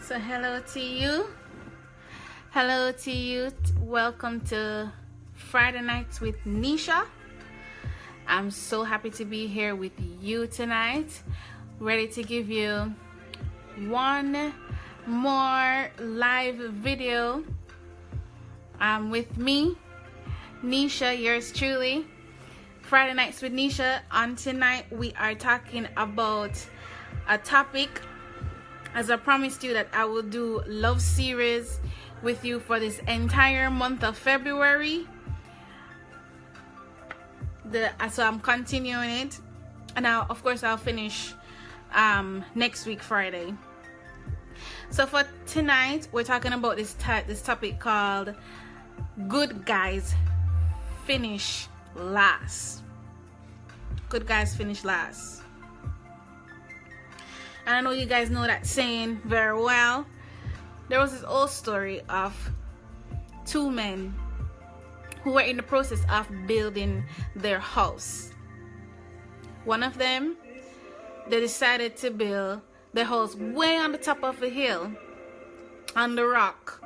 So hello to you. Hello to you. Welcome to Friday Nights with Neisha. I'm so happy to be here with you tonight, ready to give you one more live video with me, Neisha, yours truly. Friday Nights with Neisha. On tonight we are talking about a topic, as I promised you that I will do love series with you for this entire month of February. So I'm continuing it, and now of course I'll finish next week Friday. So for tonight we're talking about this topic called good guys finish last. Good guys finish last. And I know you guys know that saying very well. There was this old story of two men who were in the process of building their house. One of them, they decided to build their house way on the top of a hill, on the rock,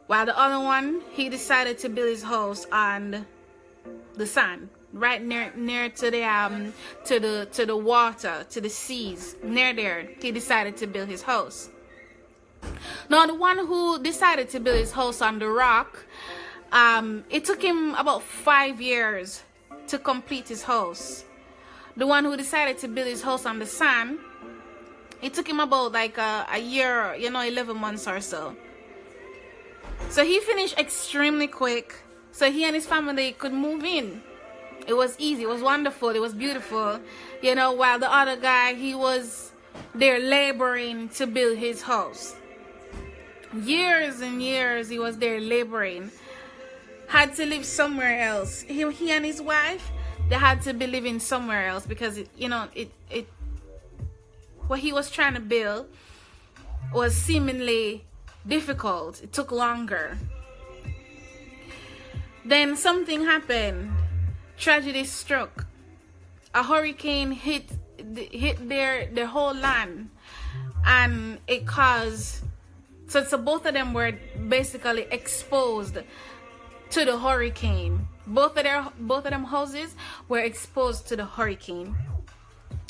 while the other one, he decided to build his house on the sand, right near to the water, to the seas. Near there, he decided to build his house. Now the one who decided to build his house on the rock, it took him about 5 years to complete his house. The one who decided to build his house on the sand, it took him about like a year, 11 months or so. So he finished extremely quick, so he and his family could move in. It was easy, it was wonderful, it was beautiful, while the other guy, he was there laboring to build his house. Years and years he was there laboring, had to live somewhere else. He and his wife, they had to be living somewhere else because what he was trying to build was seemingly difficult. It took longer. Then something happened. Tragedy struck. A hurricane hit their whole land, and it caused so both of them were basically exposed to the hurricane. Both of them houses were exposed to the hurricane.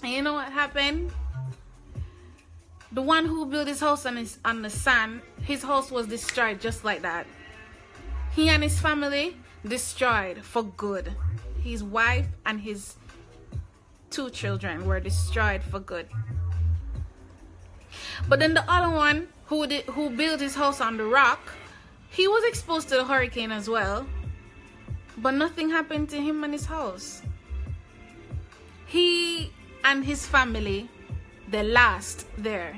And you know what happened? The one who built his house on the sand, his house was destroyed just like that. He and his family destroyed for good. His wife and his 2 children were destroyed for good. But then the other one who built his house on the rock, he was exposed to the hurricane as well, but nothing happened to him and his house. He and his family, they last there.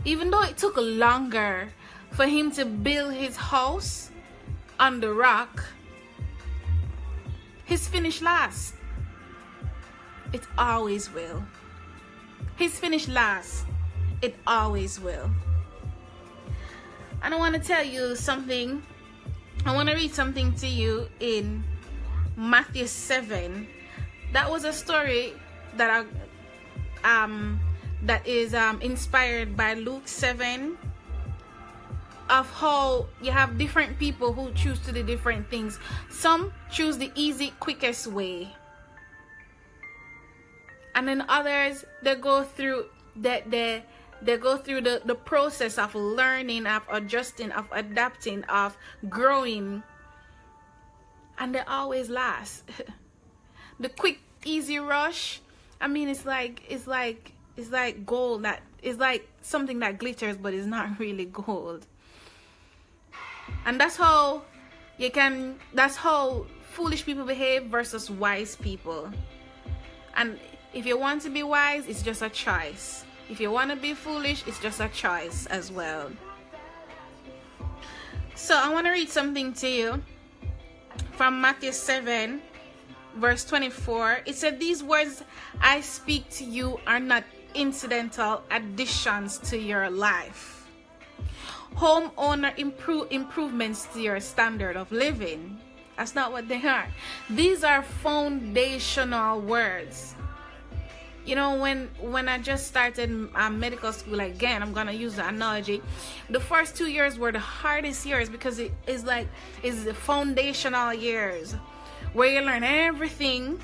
Even though it took longer for him to build his house on the rock, his finish last. It always will. His finish last. It always will. And I want to tell you something. I want to read something to you in Matthew 7. That was a story that is inspired by Luke 7, of how you have different people who choose to do different things. Some choose the easy, quickest way, and then others, they go through the process of learning, of adjusting, of adapting, of growing, and they always last. The quick, easy rush, I mean, it's like gold, that is like something that glitters but is not really gold. And that's how foolish people behave versus wise people. And if you want to be wise, it's just a choice. If you want to be foolish, it's just a choice as well. So I want to read something to you from Matthew 7, verse 24. It said, "These words I speak to you are not incidental additions to your life, homeowner improvements to your standard of living." That's not what they are. These are foundational words. You know, when I just started medical school again, I'm gonna use the analogy. The first 2 years were the hardest years because it is like it's the foundational years where you learn everything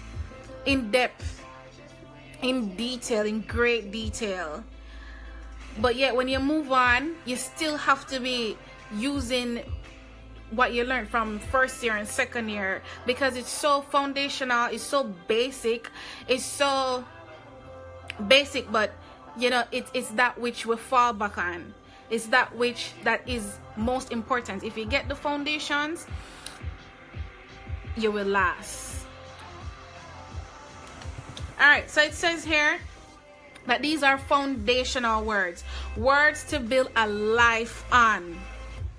in depth, in detail, in great detail. But yet when you move on, you still have to be using what you learned from first year and second year, because it's so foundational, it's so basic, it's so basic, but you know, it's that which we fall back on. It's that which that is most important. If you get the foundations, you will last. All right, so it says here that these are foundational words to build a life on.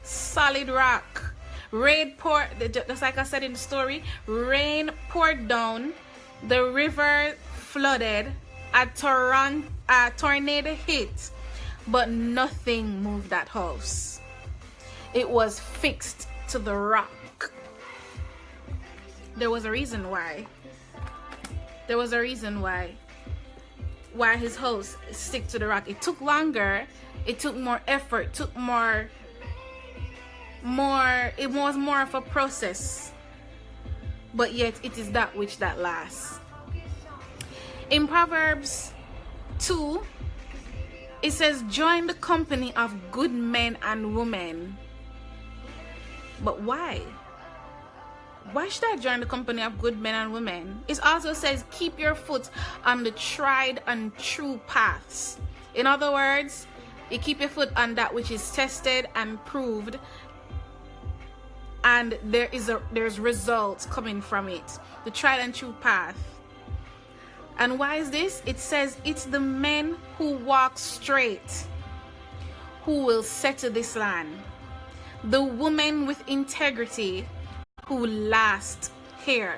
Solid rock. Rain poured, just like I said in the story, rain poured down, the river flooded, a tornado hit, but nothing moved that house. It was fixed to the rock. There was a reason why. There was a reason why his house stick to the rock. It took longer, it took more effort, it took more, it was more of a process, but yet it is that which that lasts. In Proverbs 2, it says, join the company of good men and women. But why? Why should I join the company of good men and women? It also says, keep your foot on the tried and true paths. In other words, you keep your foot on that which is tested and proved, and there's results coming from it. The tried and true path. And why is this? It says it's the men who walk straight who will settle this land. The women with integrity who last here.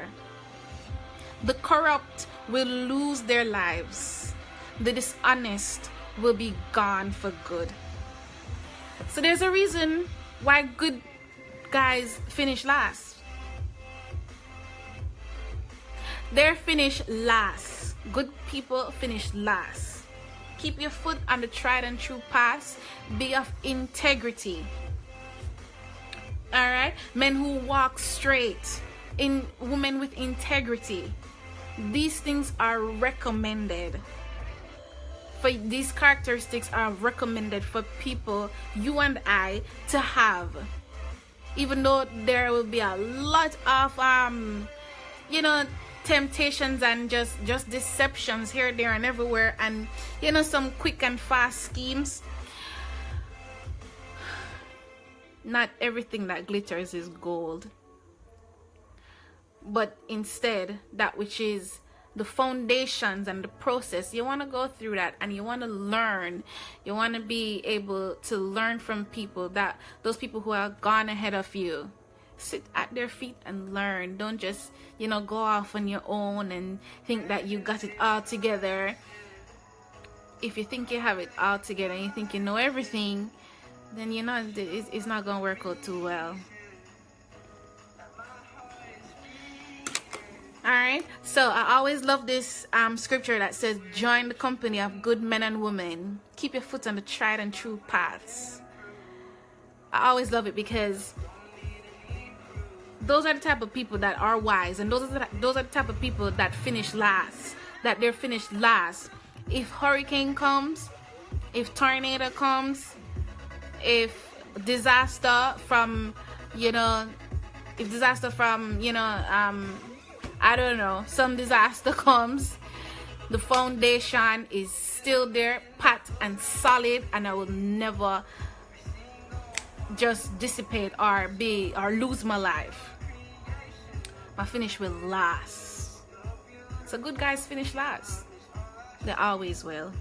The corrupt will lose their lives. The dishonest will be gone for good. So there's a reason why good guys finish last. They're finished last. Good people finish last. Keep your foot on the tried and true path. Be of integrity. Alright? Men who walk straight. Women with integrity. These things are recommended. These characteristics are recommended for people, you and I, to have. Even though there will be a lot of temptations and just deceptions here, there, and everywhere, and some quick and fast schemes. Not everything that glitters is gold, but instead that which is the foundations and the process, you want to go through that, and you want to learn. You want to be able to learn from those people who have gone ahead of you. Sit at their feet and learn. Don't just go off on your own and think that you got it all together. If you think you have it all together and you think you know everything, then it's not gonna work out too well. Alright, so I always love this scripture that says, join the company of good men and women. Keep your foot on the tried and true paths. I always love it because those are the type of people that are wise, and those are the type of people that finish last, that they're finished last. If hurricane comes, if tornado comes, if disaster from I don't know, some disaster comes, the foundation is still there, pat and solid, and I will never just dissipate or lose my life. My finish will last. So good guys finish last. They always will.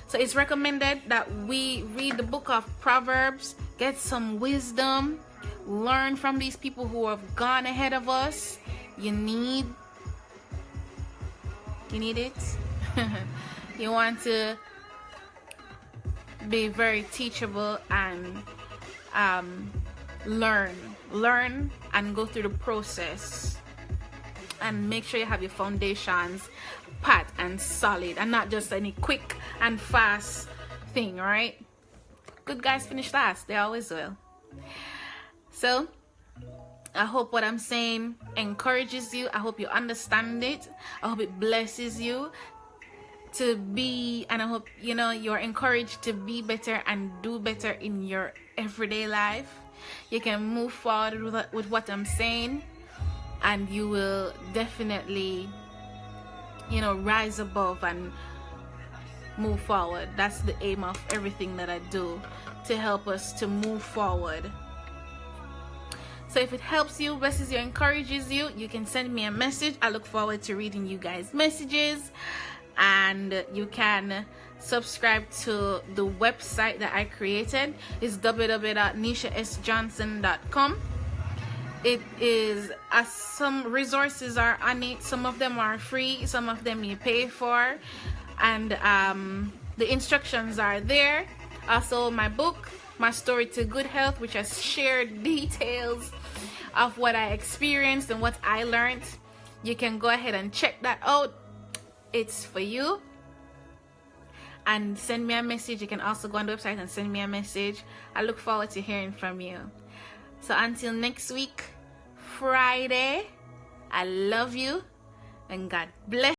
So it's recommended that we read the book of Proverbs, get some wisdom, learn from these people who have gone ahead of us. You need it. You want to be very teachable and learn and go through the process and make sure you have your foundations pat and solid, and not just any quick and fast thing, right? Good guys finish last, they always will. So I hope what I'm saying encourages you. I hope you understand it. I hope it blesses you to be, and I hope you're encouraged to be better and do better in your everyday life. You can move forward with what I'm saying, and you will definitely rise above and move forward. That's the aim of everything that I do, to help us to move forward. So if it helps you, blesses you, encourages you, you can send me a message. I look forward to reading you guys' messages. And you can subscribe to the website that I created. It's www.neishasjohnson.com. It is some resources are on it. Some of them are free, some of them you pay for, and the instructions are there. Also my book, My Story to Good Health, which has shared details of what I experienced and what I learned. You can go ahead and check that out. It's for you. And send me a message. You can also go on the website and send me a message. I look forward to hearing from you. So until next week, Friday, I love you and God bless.